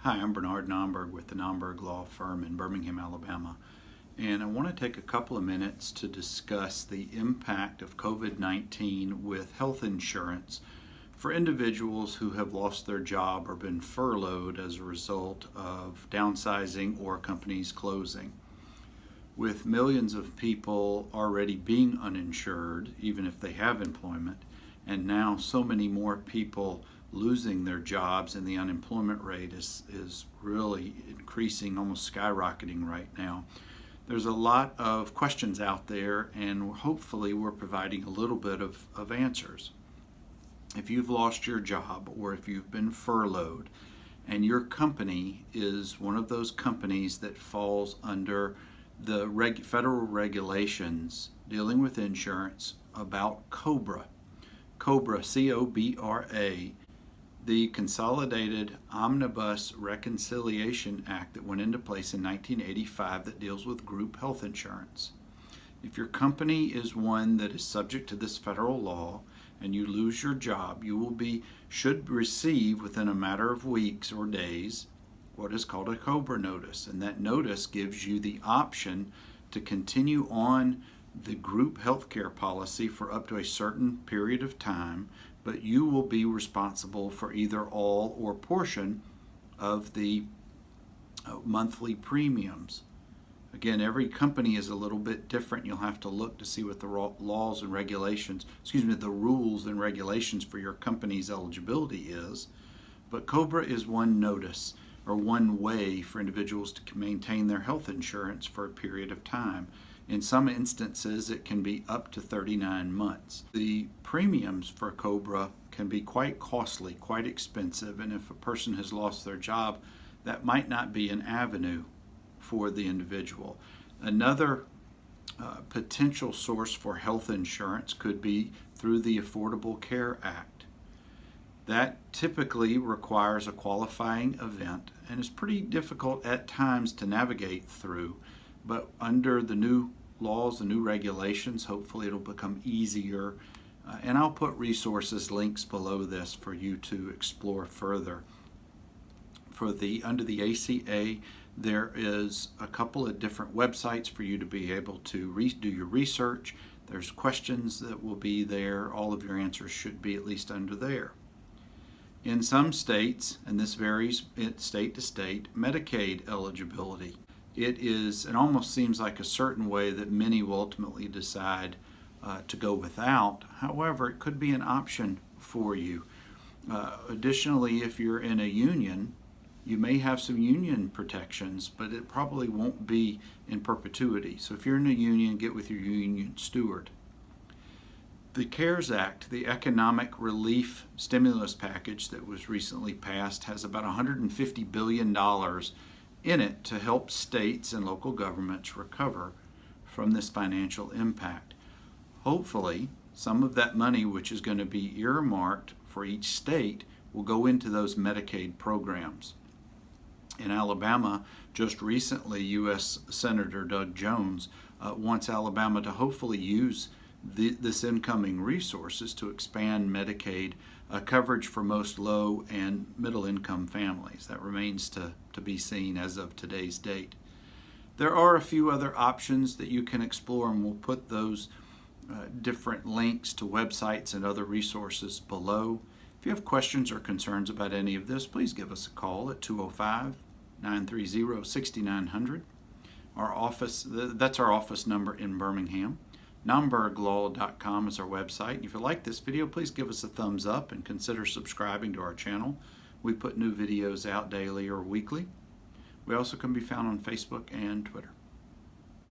Hi, I'm Bernard Nomberg with the Nomberg Law Firm in Birmingham, Alabama, and I want to take a couple of minutes to discuss the impact of COVID-19 with health insurance for individuals who have lost their job or been furloughed as a result of downsizing or companies closing. With millions of people already being uninsured, even if they have employment, and now so many more people losing their jobs, and the unemployment rate is really increasing, almost skyrocketing right now. There's a lot of questions out there, and hopefully we're providing a little bit of answers. If you've lost your job or if you've been furloughed and your company is one of those companies that falls under the federal regulations dealing with insurance about COBRA, C-O-B-R-A, the Consolidated Omnibus Reconciliation Act that went into place in 1985 that deals with group health insurance. If your company is one that is subject to this federal law and you lose your job, you should receive within a matter of weeks or days what is called a COBRA notice, and that notice gives you the option to continue on the group health care policy for up to a certain period of time, but you will be responsible for either all or portion of the monthly premiums. Again, every company is a little bit different. You'll have to look to see what the rules and regulations for your company's eligibility is. But COBRA is one notice or one way for individuals to maintain their health insurance for a period of time. In some instances, it can be up to 39 months. The premiums for COBRA can be quite costly, quite expensive, and if a person has lost their job, that might not be an avenue for the individual. Another potential source for health insurance could be through the Affordable Care Act. That typically requires a qualifying event and is pretty difficult at times to navigate through, but under the new laws, the new regulations, hopefully it'll become easier. And I'll put resources links below this for you to explore further. Under the ACA, there is a couple of different websites for you to be able to do your research. There's questions that will be there. All of your answers should be at least under there. In some states, and this varies state to state, Medicaid eligibility. It almost seems like a certain way that many will ultimately decide to go without. However, it could be an option for you. Additionally, if you're in a union, you may have some union protections, but it probably won't be in perpetuity. So if you're in a union, get with your union steward. The CARES Act, the economic relief stimulus package that was recently passed, has about $150 billion in it to help states and local governments recover from this financial impact. Hopefully, some of that money, which is going to be earmarked for each state, will go into those Medicaid programs. In Alabama, just recently, U.S. Senator Doug Jones wants Alabama to hopefully use this incoming resources to expand Medicaid coverage for most low and middle income families. That remains to be seen as of today's date. There are a few other options that you can explore, and we'll put those different links to websites and other resources below. If you have questions or concerns about any of this, please give us a call at 205-930-6900. That's our office number in Birmingham. Nomberglaw.com is our website. And if you like this video, please give us a thumbs up and consider subscribing to our channel. We put new videos out daily or weekly. We also can be found on Facebook and Twitter.